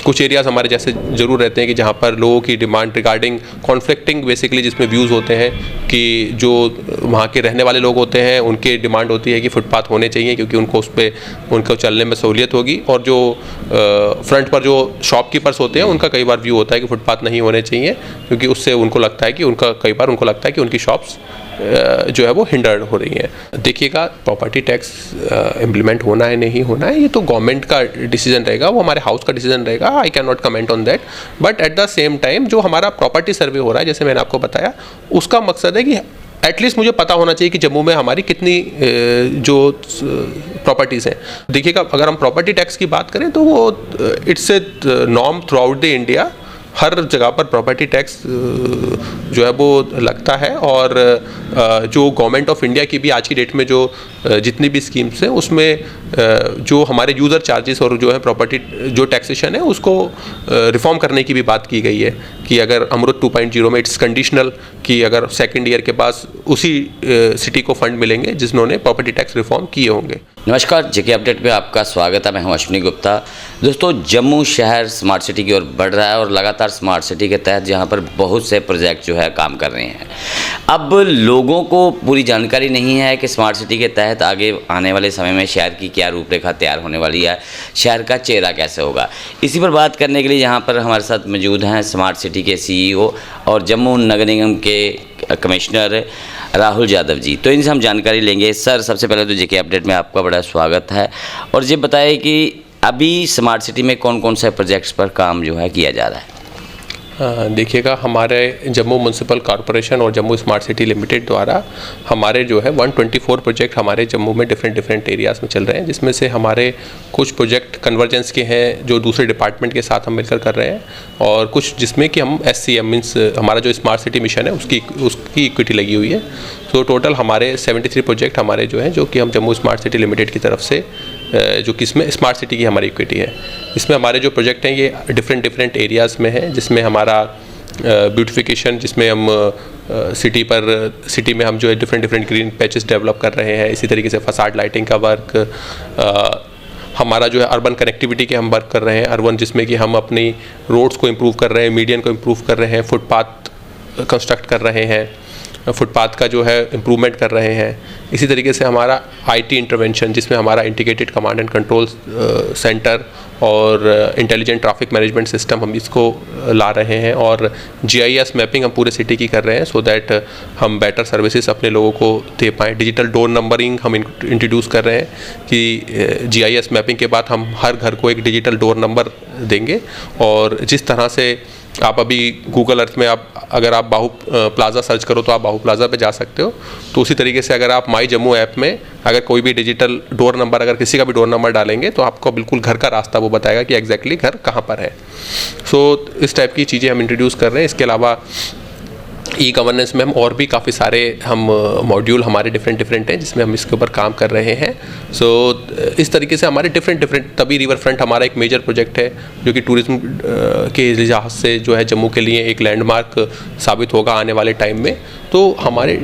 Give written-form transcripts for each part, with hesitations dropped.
कुछ एरियाज़ हमारे जैसे ज़रूर रहते हैं कि जहाँ पर लोगों की डिमांड रिगार्डिंग कॉन्फ्लिक्टिंग बेसिकली जिसमें व्यूज़ होते हैं कि जो वहाँ के रहने वाले लोग होते हैं उनकी डिमांड होती है कि फुटपाथ होने चाहिए क्योंकि उनको उस पर उनको चलने में सहूलियत होगी, और जो फ्रंट पर जो शॉपकीपर्स होते हैं उनका कई बार व्यू होता है कि फुटपाथ नहीं होने चाहिए क्योंकि उससे उनको लगता है कि उनकी शॉप्स जो है वो हिंडर्ड हो रही हैं। देखिएगा, प्रॉपर्टी टैक्स इम्प्लीमेंट होना है नहीं होना है ये तो गवर्नमेंट का डिसीजन रहेगा, वो हमारे हाउस का डिसीजन रहेगा। I can not comment on that, but at the same time जो हमारा प्रॉपर्टी सर्वे हो रहा है जैसे मैंने आपको बताया, उसका मकसद है कि एटलीस्ट मुझे पता होना चाहिए कि जम्मू में हमारी कितनी जो प्रॉपर्टीज़ हैं। देखिएगा, अगर हम प्रॉपर्टी टैक्स की बात करें तो वो it's a norm throughout the India, हर जगह पर प्रॉपर्टी टैक्स जो है वो लगता है, और जो गवर्नमेंट ऑफ इंडिया की भी आज की डेट में जो जितनी भी स्कीम्स हैं उसमें जो हमारे यूज़र चार्जेस और जो है प्रॉपर्टी जो टैक्सेशन है उसको रिफॉर्म करने की भी बात की गई है कि अगर अमृत 2.0 में इट्स कंडीशनल कि अगर सेकेंड ईयर के पास उसी सिटी को फंड मिलेंगे जिन्होंने प्रॉपर्टी टैक्स रिफॉर्म किए होंगे। नमस्कार, जेके अपडेट में आपका स्वागत है। मैं हूं अश्विनी गुप्ता। दोस्तों, जम्मू शहर स्मार्ट सिटी की ओर बढ़ रहा है और लगातार स्मार्ट सिटी के तहत जहां पर बहुत से प्रोजेक्ट जो है काम कर रहे हैं। अब लोगों को पूरी जानकारी नहीं है कि स्मार्ट सिटी के तहत आगे आने वाले समय में शहर की क्या रूपरेखा तैयार होने वाली है, शहर का चेहरा कैसे होगा। इसी पर बात करने के लिए यहाँ पर हमारे साथ मौजूद हैं स्मार्ट सिटी के CEO और जम्मू नगर निगम के कमिश्नर राहुल यादव जी। तो इनसे हम जानकारी लेंगे। सर, सबसे पहले तो जेके अपडेट में आपका बड़ा स्वागत है, और ये बताइए कि अभी स्मार्ट सिटी में कौन कौन से प्रोजेक्ट्स पर काम जो है किया जा रहा है। देखिएगा, हमारे जम्मू म्यूनसिपल कॉरपोरेशन और जम्मू स्मार्ट सिटी लिमिटेड द्वारा हमारे जो है 124 प्रोजेक्ट हमारे जम्मू में डिफरेंट एरियाज़ में चल रहे हैं, जिसमें से हमारे कुछ प्रोजेक्ट कन्वर्जेंस के हैं जो दूसरे डिपार्टमेंट के साथ हम मिलकर कर रहे हैं, और कुछ जिसमें कि हम SCM मीन्स हमारा जो स्मार्ट सिटी मिशन है उसकी इक्विटी लगी हुई है। तो टोटल हमारे 73 प्रोजेक्ट हमारे जो हैं जो कि हम जम्मू स्मार्ट सिटी लिमिटेड की तरफ से जो कि इसमें स्मार्ट सिटी की हमारी इक्विटी है। इसमें हमारे जो प्रोजेक्ट हैं ये डिफरेंट एरियाज़ में हैं, जिसमें हमारा ब्यूटिफिकेशन, जिसमें हम सिटी में हम जो है डिफरेंट ग्रीन पैचेस डेवलप कर रहे हैं। इसी तरीके से फसाड लाइटिंग का वर्क, हमारा जो है अर्बन कनेक्टिविटी के हम वर्क कर रहे हैं अर्बन, जिसमें कि हम अपनी रोड्स को इम्प्रूव कर रहे हैं, मीडियन को इम्प्रूव कर रहे हैं, फुटपाथ कंस्ट्रक्ट कर रहे हैं, फुटपाथ का जो है इम्प्रूवमेंट कर रहे हैं। इसी तरीके से हमारा IT इंटरवेंशन, जिसमें हमारा integrated command and control centre और इंटेलिजेंट ट्रैफिक मैनेजमेंट सिस्टम हम इसको ला रहे हैं, और GIS मैपिंग हम पूरे सिटी की कर रहे हैं, सो दैट हम बेटर सर्विसेज अपने लोगों को दे पाएँ। डिजिटल डोर नंबरिंग हम इंट्रोड्यूस कर रहे हैं कि GIS मैपिंग के बाद हम हर घर को एक डिजिटल डोर नंबर देंगे, और जिस तरह से आप अभी गूगल अर्थ में अगर आप बाहू प्लाज़ा सर्च करो तो आप बाहू प्लाज़ा पे जा सकते हो, तो उसी तरीके से अगर आप माई जम्मू ऐप में अगर कोई भी डिजिटल डोर नंबर, अगर किसी का भी डोर नंबर डालेंगे तो आपको बिल्कुल घर का रास्ता वो बताएगा कि एग्जैक्टली घर कहाँ पर है। सो इस टाइप की चीज़ें हम इंट्रोड्यूस कर रहे हैं। इसके अलावा गवर्नेंस में हम और भी काफ़ी सारे हम मॉड्यूल हमारे डिफरेंट हैं जिसमें हम इसके ऊपर काम कर रहे हैं। सो इस तरीके से हमारे डिफरेंट तभी रिवर फ्रंट हमारा एक मेजर प्रोजेक्ट है जो कि टूरिज्म के लिहाज से जो है जम्मू के लिए एक लैंडमार्क साबित होगा आने वाले टाइम में। तो हमारे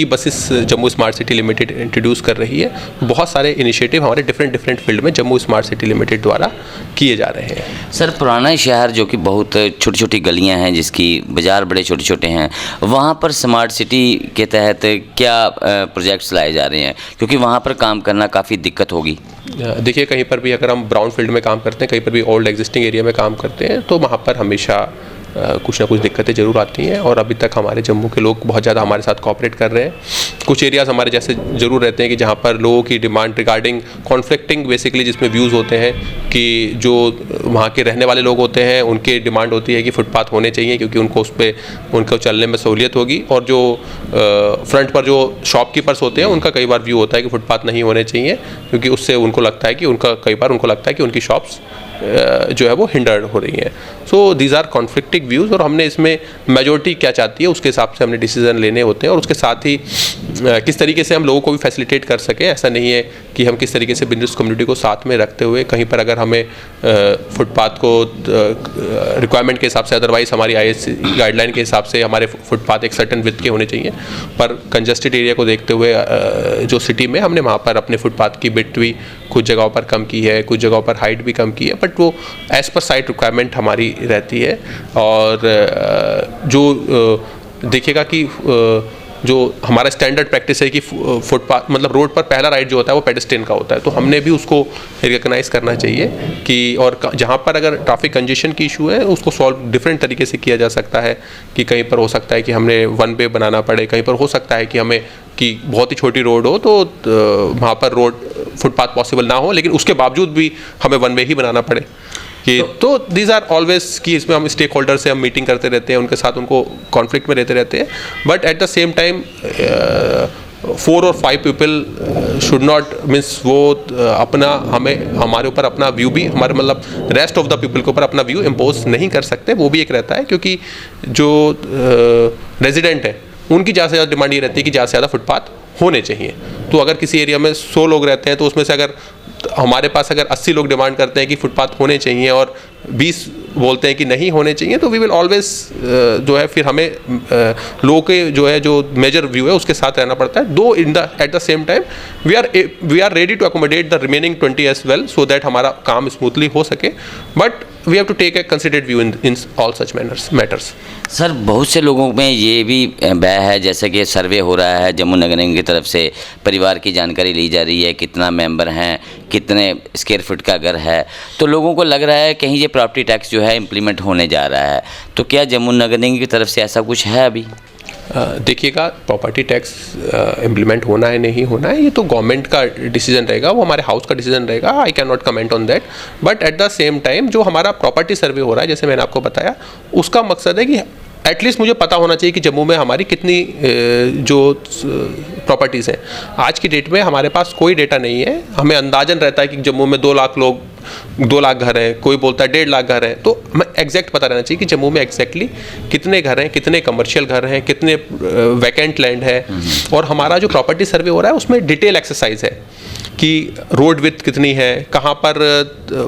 buses Jammu smart city limited introduce कर रही है। बहुत सारे इनिशिएटिव हमारे डिफरेंट फील्ड में जम्मू स्मार्ट सिटी लिमिटेड द्वारा किए जा रहे हैं। सर, पुराना शहर जो कि बहुत छोटी छोटी गलियां हैं, जिसकी बाज़ार बड़े छोटे छोटे हैं, वहाँ पर स्मार्ट सिटी के तहत क्या प्रोजेक्ट्स लाए जा रहे हैं, क्योंकि वहाँ पर काम करना काफ़ी दिक्कत होगी। देखिए, कहीं पर भी अगर हम ब्राउन फील्ड में काम करते हैं, कहीं पर भी ओल्ड एग्जिस्टिंग एरिया में काम करते हैं, तो वहाँ पर हमेशा कुछ ना कुछ दिक्कतें ज़रूर आती हैं, और अभी तक हमारे जम्मू के लोग बहुत ज़्यादा हमारे साथ कोऑपरेट कर रहे हैं। कुछ एरियाज़ हमारे जैसे ज़रूर रहते हैं कि जहाँ पर लोगों की डिमांड रिगार्डिंग कॉन्फ्लिक्टिंग बेसिकली जिसमें व्यूज़ होते हैं कि जो वहाँ के रहने वाले लोग होते हैं उनकी डिमांड होती है कि फुटपाथ होने चाहिए क्योंकि उनको उस पर उनको चलने में सहूलियत होगी, और जो फ्रंट पर जो शॉपकीपर्स होते हैं उनका कई बार व्यू होता है कि फुटपाथ नहीं होने चाहिए क्योंकि उससे उनको लगता है कि उनकी शॉप्स जो है वो हिंडर्ड हो रही हैं। So these are conflicting views, और हमने इसमें मेजॉरिटी क्या चाहती है उसके हिसाब से हमने डिसीजन लेने होते हैं, और उसके साथ ही किस तरीके से हम लोगों को भी फैसिलिटेट कर सकें। ऐसा नहीं है कि हम किस तरीके से बिजनेस कम्युनिटी को साथ में रखते हुए कहीं पर अगर हमें फुटपाथ को रिक्वायरमेंट के हिसाब से, अदरवाइज हमारी ISC गाइडलाइन के हिसाब से हमारे फुटपाथ एक सर्टन विड्थ के होने चाहिए, पर कंजस्टेड एरिया को देखते हुए जो सिटी में हमने वहाँ पर अपने फुटपाथ की विड्थ भी कुछ जगहों पर कम की है, कुछ जगहों पर हाइट भी कम की है, बट वो एज़ पर साइट रिक्वायरमेंट हमारी रहती है। और जो देखिएगा कि जो हमारा स्टैंडर्ड प्रैक्टिस है कि फुटपाथ मतलब रोड पर पहला राइड जो होता है वो पेडेस्ट्रियन का होता है, तो हमने भी उसको रिकग्नाइज़ करना चाहिए कि और जहाँ पर अगर ट्रैफिक कंजेशन की इशू है उसको सॉल्व डिफरेंट तरीके से किया जा सकता है कि कहीं पर हो सकता है कि हमने वन वे बनाना पड़े, कहीं पर हो सकता है कि हमें कि बहुत ही छोटी रोड हो तो वहाँ पर रोड फुटपाथ पॉसिबल ना हो, लेकिन उसके बावजूद भी हमें वन वे ही बनाना पड़े कि तो दीज आर ऑलवेज कि इसमें हम स्टेक होल्डर से हम मीटिंग करते रहते हैं, उनके साथ उनको कॉन्फ्लिक्ट में रहते रहते हैं, but at the same time 4 और 5 पीपल शुड नॉट मीन्स वो अपना हमारे ऊपर अपना व्यू भी हमारे मतलब रेस्ट ऑफ द पीपल के ऊपर अपना व्यू इम्पोज नहीं कर सकते, वो भी एक रहता है क्योंकि जो रेजिडेंट है उनकी ज़्यादा से ज़्यादा डिमांड ये रहती है कि ज़्यादा से ज़्यादा फुटपाथ होने चाहिए। तो अगर किसी एरिया में 100 लोग रहते हैं तो उसमें से अगर हमारे पास अगर 80 लोग डिमांड करते हैं कि फुटपाथ होने चाहिए और 20 बोलते हैं कि नहीं होने चाहिए, तो वी विल ऑलवेज जो है फिर हमें लोगों के जो है जो मेजर व्यू है उसके साथ रहना पड़ता है। Though in the at the same time we are ready to accommodate the remaining 20 as well so that हमारा काम स्मूथली हो सके, but we have to take a considered view in all such matters. Sir बहुत से लोगों में ये भी भय है, जैसे कि सर्वे हो रहा है जम्मू नगर निगम की तरफ से, परिवार की जानकारी ली जा रही है, कितना मेंबर हैं, कितने स्क्वायर फुट का घर है, तो लोगों को लग रहा है कहीं ये प्रॉपर्टी टैक्स जो है इम्प्लीमेंट होने जा रहा है, तो क्या जम्मू नगर निगम की तरफ से ऐसा कुछ है अभी? देखिएगा प्रॉपर्टी टैक्स इम्प्लीमेंट होना है नहीं होना है ये तो गवर्नमेंट का डिसीजन रहेगा, वो हमारे हाउस का डिसीजन रहेगा, I can not comment on that. But at the same time जो हमारा प्रॉपर्टी सर्वे हो रहा है जैसे मैंने आपको बताया, उसका मकसद है कि एटलीस्ट मुझे पता होना चाहिए कि जम्मू में हमारी कितनी जो प्रॉपर्टीज़ हैं। आज की डेट में हमारे पास कोई डेटा नहीं है, हमें अंदाजन रहता है कि जम्मू में 2 लाख लोग 2 लाख घर हैं, कोई बोलता है 1.5 लाख घर हैं, तो हमें एग्जैक्ट पता रहना चाहिए कि जम्मू में एग्जैक्टली कितने घर हैं, कितने कमर्शियल घर हैं, कितने वैकेंट लैंड है। और हमारा जो प्रॉपर्टी सर्वे हो रहा है उसमें डिटेल एक्सरसाइज है कि रोड विड्थ कितनी है, कहाँ पर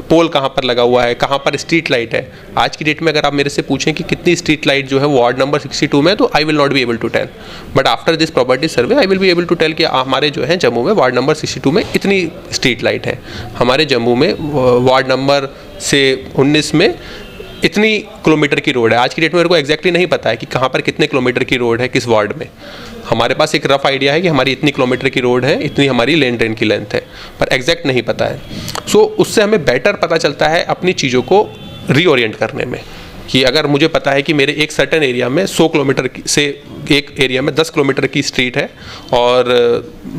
पोल कहाँ पर लगा हुआ है, कहाँ पर स्ट्रीट लाइट है। आज की डेट में अगर आप मेरे से पूछें कि कितनी स्ट्रीट लाइट जो है वार्ड नंबर 62 में, तो I will not be able to tell, but after this property survey I will be able to tell कि हमारे जो है जम्मू में वार्ड नंबर 62 में इतनी स्ट्रीट लाइट है, हमारे जम्मू में वार्ड नंबर से 19 में इतनी किलोमीटर की रोड है। आज की डेट में मेरे को एग्जैक्टली नहीं पता है कि कहाँ पर कितने किलोमीटर की रोड है किस वार्ड में। हमारे पास एक रफ आइडिया है कि हमारी इतनी किलोमीटर की रोड है, इतनी हमारी लेन ट्रेन की लेंथ है, पर एग्जैक्ट नहीं पता है। सो उससे हमें बेटर पता चलता है अपनी चीज़ों को रीओरिएंट करने में, कि अगर मुझे पता है कि मेरे एक सर्टेन एरिया में 100 किलोमीटर से एक एरिया में 10 किलोमीटर की स्ट्रीट है और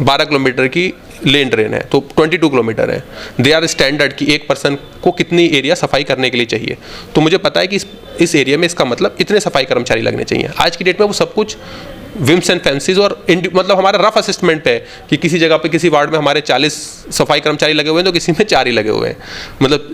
12 किलोमीटर की लेन ट्रेन है, तो 22 किलोमीटर है। दे आर स्टैंडर्ड कि एक पर्सन को कितनी एरिया सफाई करने के लिए चाहिए, तो मुझे पता है कि इस एरिया में इसका मतलब इतने सफाई कर्मचारी लगने चाहिए। आज की डेट में वो सब कुछ विम्स एंड फैंसीज और मतलब हमारा रफ असिस्टमेंट पे है कि किसी जगह पे किसी वार्ड में हमारे 40 सफाई कर्मचारी लगे हुए हैं तो किसी में 4 ही लगे हुए हैं, मतलब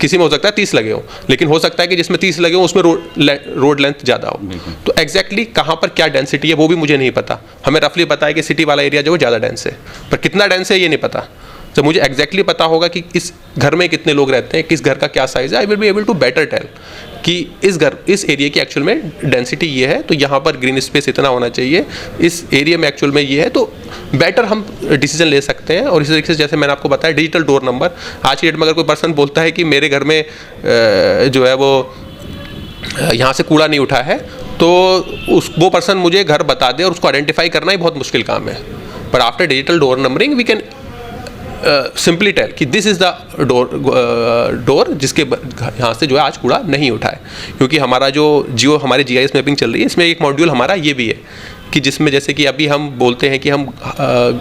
किसी में हो सकता है 30 लगे हो, लेकिन हो सकता है कि जिसमें 30 लगे हो उसमें रोड लेंथ ज़्यादा हो। तो एग्जैक्टली कहाँ पर क्या डेंसिटी है वो भी मुझे नहीं पता। हमें रफली पता है कि सिटी वाला एरिया जो है ज़्यादा डेंस है, पर कितना डेंस है ये नहीं पता। जब मुझे एग्जैक्टली पता होगा कि इस घर में कितने लोग रहते हैं, किस घर का क्या साइज़ है, I will be able to better tell कि इस एरिया की एक्चुअल में डेंसिटी ये है, तो यहाँ पर ग्रीन स्पेस इतना होना चाहिए, इस एरिया में एक्चुअल में ये है, तो बेटर हम डिसीजन ले सकते हैं। और इसी तरीके से जैसे मैंने आपको बताया डिजिटल डोर नंबर, आज की डेट में अगर कोई पर्सन बोलता है कि मेरे घर में जो है वो यहाँ से कूड़ा नहीं उठा है, तो वो पर्सन मुझे घर बता दे और उसको आइडेंटिफाई करना ही बहुत मुश्किल काम है। पर after digital door numbering we can simply tell कि दिस इज़ द डोर जिसके यहाँ से जो है आज कूड़ा नहीं उठा है। क्योंकि हमारा जो हमारी GIS मैपिंग चल रही है, इसमें एक मॉड्यूल हमारा ये भी है कि जिसमें जैसे कि अभी हम बोलते हैं कि हम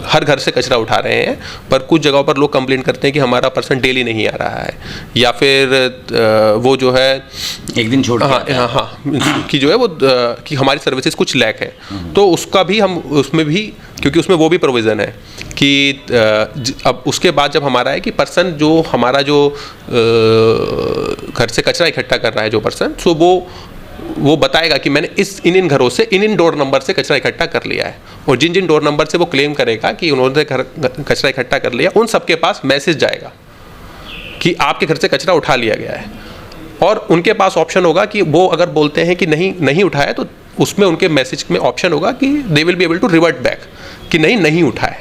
हर घर से कचरा उठा रहे हैं, पर कुछ जगहों पर लोग कंप्लेंट करते हैं कि हमारा पर्सन डेली नहीं आ रहा है, या फिर वो जो है एक दिन छोड़ हाँ कि जो है वो कि हमारी सर्विसेज कुछ लैक है, तो उसका भी हम उसमें भी, क्योंकि उसमें वो भी प्रोविज़न है कि अब उसके बाद जब हमारा है कि पर्सन जो हमारा जो घर से कचरा इकट्ठा कर रहा है जो पर्सन, सो वो बताएगा कि मैंने इन घरों से इन डोर नंबर से कचरा इकट्ठा कर लिया है, और जिन डोर नंबर से वो क्लेम करेगा कि उन्होंने कचरा इकट्ठा कर लिया, उन सबके पास मैसेज जाएगा कि आपके घर से कचरा उठा लिया गया है। और उनके पास ऑप्शन होगा कि वो अगर बोलते हैं कि नहीं उठाया, तो उसमें उनके मैसेज में ऑप्शन होगा कि they will be able to revert back कि नहीं उठाए।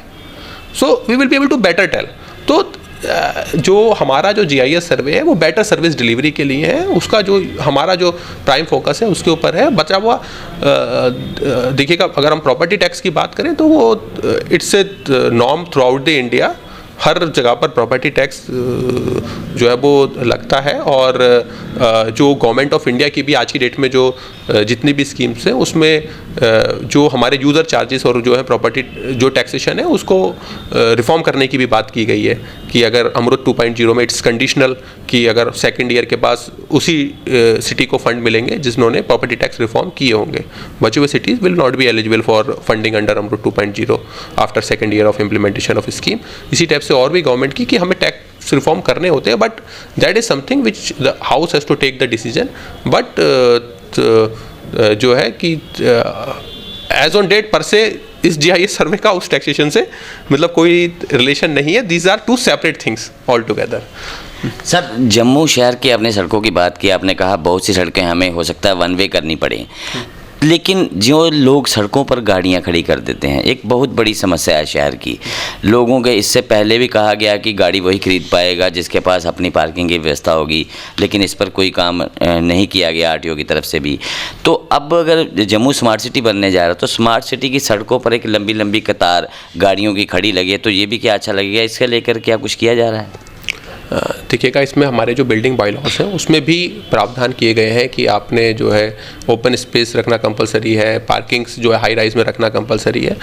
So we will be able to better tell. तो जो हमारा जो GIS सर्वे है वो बेटर सर्विस डिलीवरी के लिए है, उसका जो हमारा जो प्राइम फोकस है उसके ऊपर है। बचा हुआ देखिएगा, अगर हम प्रॉपर्टी टैक्स की बात करें तो वो it's a norm throughout the India, हर जगह पर प्रॉपर्टी टैक्स जो है वो लगता है। और जो गवर्नमेंट ऑफ इंडिया की भी आज की डेट में जो जितनी भी स्कीम्स हैं उसमें जो हमारे यूज़र चार्जेस और जो है प्रॉपर्टी जो टैक्सेशन है उसको रिफॉर्म करने की भी बात की गई है कि अगर अमृत 2.0 में इट्स कंडीशनल कि अगर सेकंड ईयर के पास उसी सिटी को फंड मिलेंगे जिन्होंने प्रॉपर्टी टैक्स रिफॉर्म किए होंगे। बचे हुए cities will not be eligible for funding under Amrut 2.0 after second year of implementation of scheme. इसी टाइप से और भी गवर्नमेंट की कि हमें टैक्स रिफॉर्म करने होते हैं, but that is something which the house has to take the decision. But जो है कि एज ऑन डेट पर से इस GIS सर्वे का उस टैक्सेशन से मतलब कोई रिलेशन नहीं है। These are two separate things altogether. Sir, Jammu शहर की आपने सड़कों की बात की, आपने कहा बहुत सी सड़कें हमें हो सकता है वन वे करनी पड़े, लेकिन जो लोग सड़कों पर गाड़ियां खड़ी कर देते हैं, एक बहुत बड़ी समस्या है शहर की। लोगों के इससे पहले भी कहा गया कि गाड़ी वही खरीद पाएगा जिसके पास अपनी पार्किंग की व्यवस्था होगी, लेकिन इस पर कोई काम नहीं किया गया RTO की तरफ से भी। तो अब अगर जम्मू स्मार्ट सिटी बनने जा रहा है तो स्मार्ट सिटी की सड़कों पर एक लंबी लंबी कतार गाड़ियों की खड़ी लगी है, तो ये भी क्या अच्छा लगेगा? इसके लेकर क्या कुछ किया जा रहा है? देखिएगा, इसमें हमारे जो बिल्डिंग बायलॉज हैं उसमें भी प्रावधान किए गए हैं कि आपने जो है ओपन स्पेस रखना कंपलसरी है, पार्किंग्स जो है हाई राइज में रखना कंपलसरी है,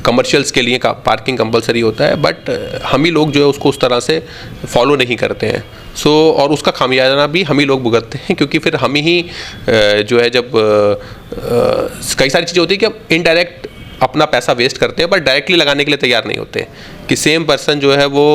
कमर्शियल्स के लिए पार्किंग कंपलसरी होता है। बट हम ही लोग जो है उसको उस तरह से फॉलो नहीं करते हैं। और उसका खामियाजा भी हम ही लोग भुगतते हैं, क्योंकि फिर हम ही जो है जब कई सारी चीज़ें होती है कि अब इनडायरेक्ट अपना पैसा वेस्ट करते हैं, बट डायरेक्टली लगाने के लिए तैयार नहीं होते कि सेम पर्सन जो है वो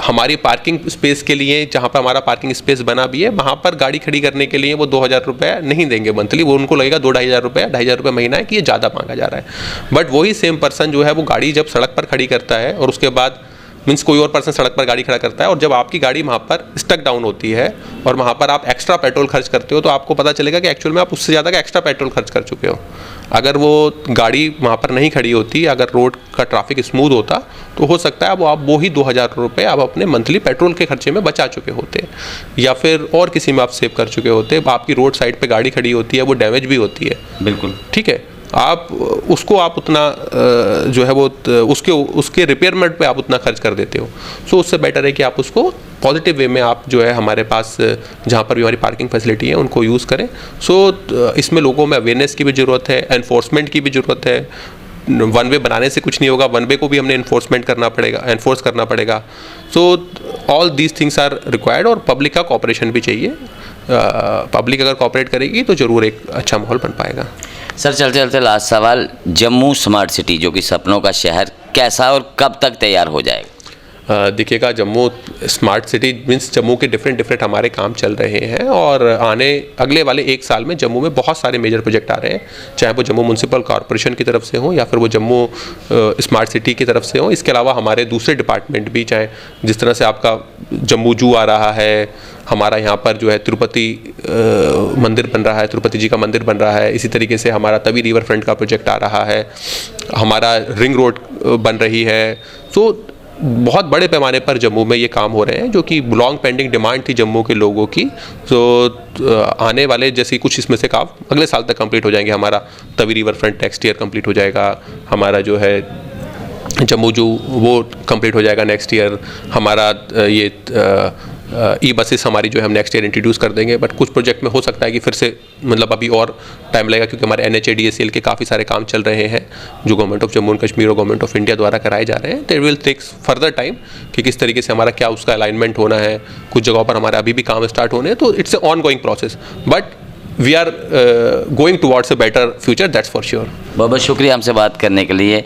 हमारी पार्किंग स्पेस के लिए, जहाँ पर हमारा पार्किंग स्पेस बना भी है, वहाँ पर गाड़ी खड़ी करने के लिए वो 2,000 रुपये नहीं देंगे मंथली, वो उनको लगेगा 2-2,500 रुपये, 2,500 रुपये महीना है कि ये ज़्यादा मांगा जा रहा है। बट वही सेम पर्सन जो है वो गाड़ी जब सड़क पर खड़ी करता है और उसके बाद मीन्स कोई और पर्सन सड़क पर गाड़ी खड़ा करता है और जब आपकी गाड़ी वहाँ पर स्टक डाउन होती है और वहाँ पर आप एक्स्ट्रा पेट्रोल खर्च करते हो, तो आपको पता चलेगा कि एक्चुअल में आप उससे ज़्यादा का एक्स्ट्रा पेट्रोल खर्च कर चुके हो। अगर वो गाड़ी वहाँ पर नहीं खड़ी होती, अगर रोड का ट्रैफिक स्मूथ होता, तो हो सकता है आप वो ही 2,000 रुपये आप अपने मंथली पेट्रोल के खर्चे में बचा चुके होते, या फिर और किसी में आप सेव कर चुके होते। आपकी रोड साइड पे गाड़ी खड़ी होती है, वो डैमेज भी होती है, बिल्कुल ठीक है, आप उसको आप उतना जो है वो उसके रिपेयरमेंट पे आप उतना खर्च कर देते हो। सो उससे बेटर है कि आप उसको पॉजिटिव वे में आप जो है हमारे पास जहाँ पर भी हमारी पार्किंग फैसिलिटी है उनको यूज़ करें। सो इसमें लोगों में अवेयरनेस की भी ज़रूरत है, एनफोर्समेंट की भी ज़रूरत है। वन वे बनाने से कुछ नहीं होगा, वन वे को भी हमने एनफोर्स करना पड़ेगा। So all these things are required और पब्लिक का कॉपरेशन भी चाहिए। पब्लिक अगर कॉपरेट करेगी तो ज़रूर एक अच्छा माहौल बन पाएगा। सर, चलते चलते लास्ट सवाल, जम्मू स्मार्ट सिटी जो कि सपनों का शहर कैसा और कब तक तैयार हो जाएगा? देखिएगा, Jammu smart city means Jammu के डिफरेंट हमारे काम चल रहे हैं और अगले वाले 1 साल में जम्मू में बहुत सारे मेजर प्रोजेक्ट आ रहे हैं, चाहे वो जम्मू म्यूनसिपल कॉरपोरेशन की तरफ से हो या फिर वो जम्मू स्मार्ट सिटी की तरफ से हो। इसके अलावा हमारे दूसरे डिपार्टमेंट भी, चाहे जिस तरह से आपका जम्मू जू आ रहा है, हमारा यहाँ पर जो है तिरुपति मंदिर बन रहा है, तिरुपति जी का मंदिर बन रहा है, इसी तरीके से हमारा तवी रिवर फ्रंट का प्रोजेक्ट आ रहा है, हमारा रिंग रोड बन रही है। सो बहुत बड़े पैमाने पर जम्मू में ये काम हो रहे हैं जो कि लॉन्ग पेंडिंग डिमांड थी जम्मू के लोगों की। तो आने वाले जैसे कुछ इसमें से काम अगले साल तक कंप्लीट हो जाएंगे। हमारा Tawi river front next year complete हो जाएगा, हमारा जो है जम्मू जू वो कंप्लीट हो जाएगा नेक्स्ट ईयर, हमारा ये ई बसेस हमारी जो है हम नेक्स्ट ईयर इंट्रोड्यूस कर देंगे। बट कुछ प्रोजेक्ट में हो सकता है कि फिर से मतलब अभी और टाइम लगेगा, क्योंकि हमारे NHADSL के काफ़ी सारे काम चल रहे हैं जो government of Jammu and Kashmir और गवर्नमेंट ऑफ इंडिया द्वारा कराए जा रहे हैं। तो it will takes further time कि किस तरीके से हमारा क्या उसका अलाइनमेंट होना है। कुछ जगहों पर हमारे अभी भी काम स्टार्ट होने हैं, तो it's a ongoing process, but we are going towards a better future, that's for sure. बहुत बहुत शुक्रिया हमसे बात करने के लिए।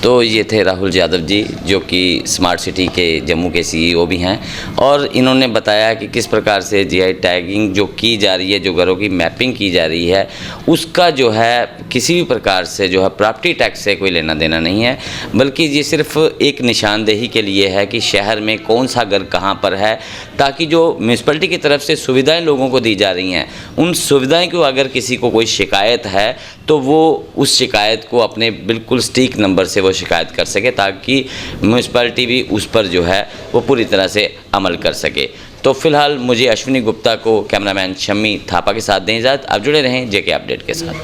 तो ये थे राहुल यादव जी जो कि स्मार्ट सिटी के जम्मू के CEO भी हैं, और इन्होंने बताया कि किस प्रकार से GI टैगिंग जो की जा रही है, जो घरों की मैपिंग की जा रही है, उसका जो है किसी भी प्रकार से जो है प्रॉपर्टी टैक्स से कोई लेना देना नहीं है, बल्कि ये सिर्फ एक निशानदेही के लिए है कि शहर में कौन सा घर कहाँ पर है, ताकि जो म्यूनसिपैलिटी की तरफ से सुविधाएँ लोगों को दी जा रही हैं उन सुविधा समझाएं कि अगर किसी को कोई शिकायत है तो वो उस शिकायत को अपने बिल्कुल सटीक नंबर से वो शिकायत कर सके, ताकि म्यूनसिपैलिटी भी उस पर जो है वो पूरी तरह से अमल कर सके। तो फिलहाल मुझे अश्विनी गुप्ता को कैमरामैन शम्मी थापा के साथ दें इजाज़त। आप जुड़े रहें जेके अपडेट के साथ।